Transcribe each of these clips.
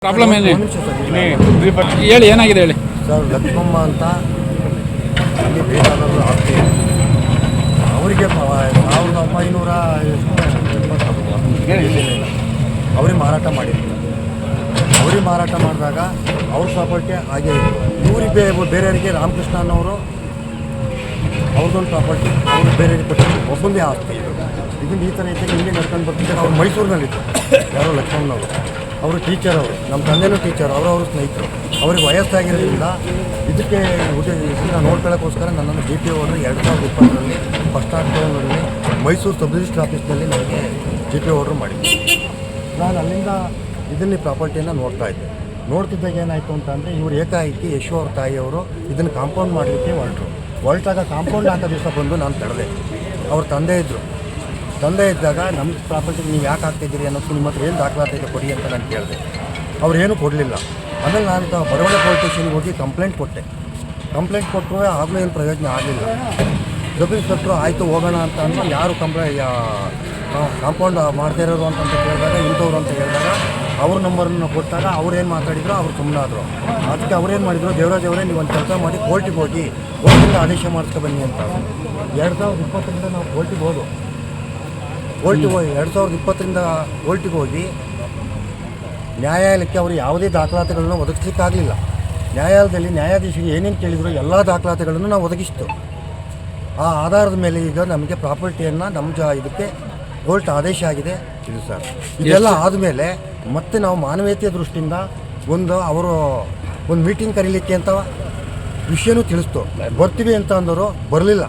Problem ಏನು ಹೇಳಿ, ಏನಾಗಿದೆ ಹೇಳಿ ಸರ್. ಲಕ್ಷ್ಮಮ್ಮ ಅಂತ ಇಲ್ಲಿ ಬೇಕಾದವರು ಆಸ್ತಿ ಅವರಿಗೆ 1970 ಅವ್ರಿಗೆ ಮಾರಾಟ ಮಾಡಿದ್ರು. ಅವ್ರಿಗೆ ಮಾರಾಟ ಮಾಡಿದಾಗ ಅವ್ರ ಪ್ರಾಪರ್ಟಿ ಹಾಗೆ ಇವರಿಗೆ ಬೇರೆಯವರಿಗೆ ರಾಮಕೃಷ್ಣ ಅನ್ನೋರು ಅವ್ರದ್ದೊಂದು ಪ್ರಾಪರ್ಟಿ ಅವ್ರು ಬೇರೆಯವ್ರಿಗೆ ಕೊಟ್ಟಿದ್ರು. ಒಬ್ಬಂದೇ ಆಸ್ತಿ ಇದನ್ನು ಈ ಥರ ಇದ್ದಾಗ ಹಿಂಗೆ ನಡ್ಕೊಂಡು ಬರ್ತಿದ್ದಾರೆ. ಅವ್ರು ಮೈಸೂರಿನಲ್ಲಿತ್ತು. ಯಾರೋ ಲಕ್ಷ್ಮಣ್ಣವರು ಅವರು ಟೀಚರ್, ಅವರು ನಮ್ಮ ತಂದೆನೂ ಟೀಚರ್, ಅವರು ಸ್ನೇಹಿತರು. ಅವ್ರಿಗೆ ವಯಸ್ಸಾಗಿರೋದ್ರಿಂದ ಇದಕ್ಕೆ ಇದನ್ನು ನೋಡ್ಕೊಳ್ಳೋಕ್ಕೋಸ್ಕರ ನನ್ನನ್ನು DPO ಅವರು 2020 ಫಸ್ಟ್ ಆಕ್ಟೋಬರ್ನಲ್ಲಿ ಮೈಸೂರು ಸಬ್ ರಿಜಿಸ್ಟ್ರ್ ಆಫೀಸ್ನಲ್ಲಿ ನನಗೆ DPO ಆರ್ಡ್ರ್ ಮಾಡಿದ್ದೆ. ನಾನು ಅಲ್ಲಿಂದ ಇದನ್ನು ಪ್ರಾಪರ್ಟಿಯನ್ನು ನೋಡ್ತಾ ಇದ್ದೆ. ನೋಡ್ತಿದ್ದಾಗ ಏನಾಯಿತು ಅಂತ ಅಂದರೆ ಇವರು ಏಕಾಏಕಿ ಯಶು ಅವ್ರ ತಾಯಿಯವರು ಇದನ್ನು ಕಾಂಪೌಂಡ್ ಮಾಡಲಿಕ್ಕೆ ಹೊರಟಾಗ ಕಾಂಪೌಂಡ್ ಹಾಕೋ ದಿವಸ ಬಂದು ನಾನು ತಡೆದೆ. ಅವ್ರ ತಂದೆ ಇದ್ದಾಗ ನಮ್ಮ ಪ್ರಾಪರ್ಟಿಗೆ ನೀವು ಯಾಕೆ ಆಗ್ತಾಯಿದ್ದೀರಿ ಅನ್ನೋದು ನಿಮ್ಮ ಹತ್ರ ಏನು ದಾಖಲಾತಿ ಕೊಡಿ ಅಂತ ನಾನು ಕೇಳಿದೆ. ಅವ್ರೇನು ಕೊಡಲಿಲ್ಲ. ಆಮೇಲೆ ನಾನು ಬರವಣ ಪೊಲೀಸ್ ಸ್ಟೇಷನ್ಗೆ ಹೋಗಿ ಕಂಪ್ಲೇಂಟ್ ಕೊಟ್ಟರು. ಆಗಲೂ ಏನು ಪ್ರಯೋಜನ ಆಗಲಿಲ್ಲ. ಸಬ್ ಇನ್ಸ್ಪೆಕ್ಟ್ರು ಆಯಿತು ಹೋಗೋಣ ಅಂತ ಅಂದು ಯಾರು ಕಾಂಪೌಂಡ್ ಮಾಡ್ತಾ ಇರೋರು ಅಂತ ಕೇಳಿದಾಗ ಇಂಥವ್ರು ಅಂತ ಹೇಳಿದಾಗ ಅವ್ರ ನಂಬರನ್ನು ಕೊಟ್ಟಾಗ ಅವ್ರೇನು ಮಾತಾಡಿದ್ರು, ಅವ್ರು ಸುಮ್ಮನಾದರು. ಅದಕ್ಕೆ ಅವ್ರೇನು ಮಾಡಿದ್ರು, ದೇವರಾಜ್ ಅವರೇ ನೀವು ಒಂದು ಕೆಲಸ ಮಾಡಿ ಕೋರ್ಟಿಗೆ ಹೋಗಿ ಕೋರ್ಟಿಂದ ಆದೇಶ ಮಾಡಿಸ್ಕೊ ಬನ್ನಿ ಅಂತ. 2020 ನಾವು ಕೋರ್ಟಿಗೆ ಹೋಗಿ 2020 ಕೋರ್ಟಿಗೆ ಹೋಗಿ ನ್ಯಾಯಾಲಯಕ್ಕೆ ಅವರು ಯಾವುದೇ ದಾಖಲಾತಿಗಳನ್ನು ಒದಗಿಸಲಿಕ್ಕಾಗಲಿಲ್ಲ. ನ್ಯಾಯಾಲಯದಲ್ಲಿ ನ್ಯಾಯಾಧೀಶರಿಗೆ ಏನೇನು ಕೇಳಿದ್ರು ಎಲ್ಲ ದಾಖಲಾತಿಗಳನ್ನು ನಾವು ಒದಗಿಸ್ತು. ಆ ಆಧಾರದ ಮೇಲೆ ಈಗ ನಮಗೆ ಪ್ರಾಪರ್ಟಿಯನ್ನು ನಮ್ಮ ಇದಕ್ಕೆ ಕೋರ್ಟ್ ಆದೇಶ ಆಗಿದೆ. ಇದು ಸರ್, ಇದೆಲ್ಲ ಆದಮೇಲೆ ಮತ್ತೆ ನಾವು ಮಾನವೀಯತೆಯ ದೃಷ್ಟಿಯಿಂದ ಅವರು ಒಂದು ಮೀಟಿಂಗ್ ಕರೀಲಿಕ್ಕೆ ಅಂತ ವಿಷಯನೂ ತಿಳಿಸ್ತು. ಬರ್ತೀವಿ ಅಂತ ಅಂದವರು ಬರಲಿಲ್ಲ.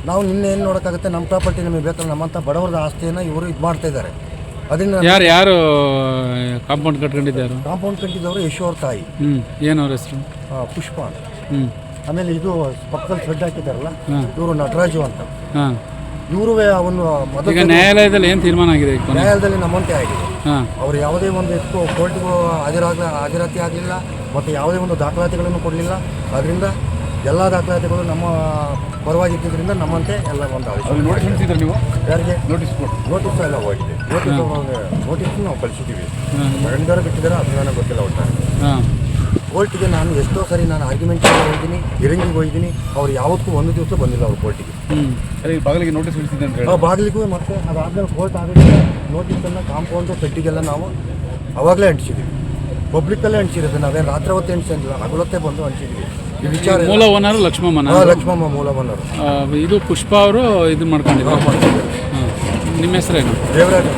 ನಾವು ನಿನ್ನೆ ಏನು ನೋಡೋಕ್ಕಾಗುತ್ತೆ, ನಮ್ಮ ಪ್ರಾಪರ್ಟಿ ನಮಗೆ ಬೇಕಲ್ಲ, ನಮ್ಮಂಥ ಬಡವರದ ಆಸ್ತಿಯನ್ನು ಇವರು ಇದು ಮಾಡ್ತಾಯಿದ್ದಾರೆ. ಅದನ್ನು ಯಾರು ಕಾಂಪೌಂಡ್ ಕಟ್ಟಿದ್ದವರು ಯಶು ಅವ್ರ ತಾಯಿ. ಏನು ಅವ್ರ ಹೆಸರು? ಪುಷ್ಪ ಅಂತ. ಆಮೇಲೆ ಇದು ಪಕ್ಕದಲ್ಲಿ ಶೆಡ್ ಹಾಕಿದ್ದಾರಲ್ಲ, ಇವರು ನಟರಾಜು ಅಂತ. ಇವರು ಅವನು ಈಗ ನ್ಯಾಯಾಲಯದಲ್ಲಿ ಏನು ತೀರ್ಮಾನ ಆಗಿದೆ? ನ್ಯಾಯಾಲಯದಲ್ಲಿ ನಮ್ಮಂತೆ ಆಗಿದೆ. ಅವರು ಯಾವುದೇ ಒಂದು ಕೋರ್ಟಿಗೂ ಹಾಜರಾತಿ ಆಗಲಿಲ್ಲ ಮತ್ತು ಯಾವುದೇ ಒಂದು ದಾಖಲಾತಿಗಳನ್ನು ಕೊಡಲಿಲ್ಲ. ಅದರಿಂದ ಎಲ್ಲ ದಾಖಲಾತಿಗಳು ನಮ್ಮ ಪರವಾಗಿ ಇದ್ದಿದ್ದರಿಂದ ನಮ್ಮಂತೆ ಎಲ್ಲ ಒಂದು ನೋಟಿಸ್ ಕಳಿಸಿದ್ರೆ ನೀವು ಯಾರಿಗೆ ನೋಟಿಸ್ ಎಲ್ಲ ಹೋಗಿದೆ. ನೋಟಿಸ್ ನಾವು ಕಳಿಸಿದ್ದೀವಿ. ಗಂಡರ ಬಿಟ್ಟಿದ್ದಾರೆ, ಅದು ನನಗೆ ಗೊತ್ತಿಲ್ಲ. ಒಟ್ಟಾರೆ ಕೋರ್ಟಿಗೆ ನಾನು ಎಷ್ಟೋ ಸರಿ ನಾನು ಆರ್ಗ್ಯುಮೆಂಟಿಗೆ ಹೋಗಿದ್ದೀನಿ, ಹಿರಂಗಿಗೆ ಹೋಗಿದ್ದೀನಿ. ಅವ್ರು ಯಾವತ್ತೂ ಒಂದು ದಿವಸ ಬಂದಿಲ್ಲ ಅವ್ರು ಕೋರ್ಟಿಗೆ. ಬಾಗಿಲಿಗೆ ನೋಟಿಸ್ ಕಳಿಸಿದ್ದೆ ಅಂತ ಹೇಳಿ ಬಾಗಿಲಿಗೂ ಮತ್ತೆ ಅದಾದಮೇಲೆ ಕೋರ್ಟ್ ಆಗಿದೆ. ನೋಟಿಸನ್ನು ಕಾಂಪೌಂಡು ಪೆಟ್ಟಿಗೆಲ್ಲ ನಾವು ಅವಾಗಲೇ ಅಂಟಿಸಿದ್ದೀವಿ. ಪಬ್ಲಿಕ್ಕಲ್ಲೇ ಅಂಟಿಸಿರೋದು. ನಾವೇನು ರಾತ್ರಿ ಹೊತ್ತು ಅಂಟಿಸಿಲ್ಲ, ಹಗಲೊತ್ತೇ ಬಂದು ಅಂಟಿಸಿದ್ವಿ. ಈ ವಿಚಾರ ಮೂಲ ಓನರ್ ಲಕ್ಷ್ಮಮ್ಮ ಮೂಲ ಓನರು. ಇದು ಪುಷ್ಪ ಅವರು ಇದು ಮಾಡ್ಕೊಂಡಿದ್ದಾರೆ. ನಿಮ್ಮ ಹೆಸರೇನು? ದೇವರಾಜ್.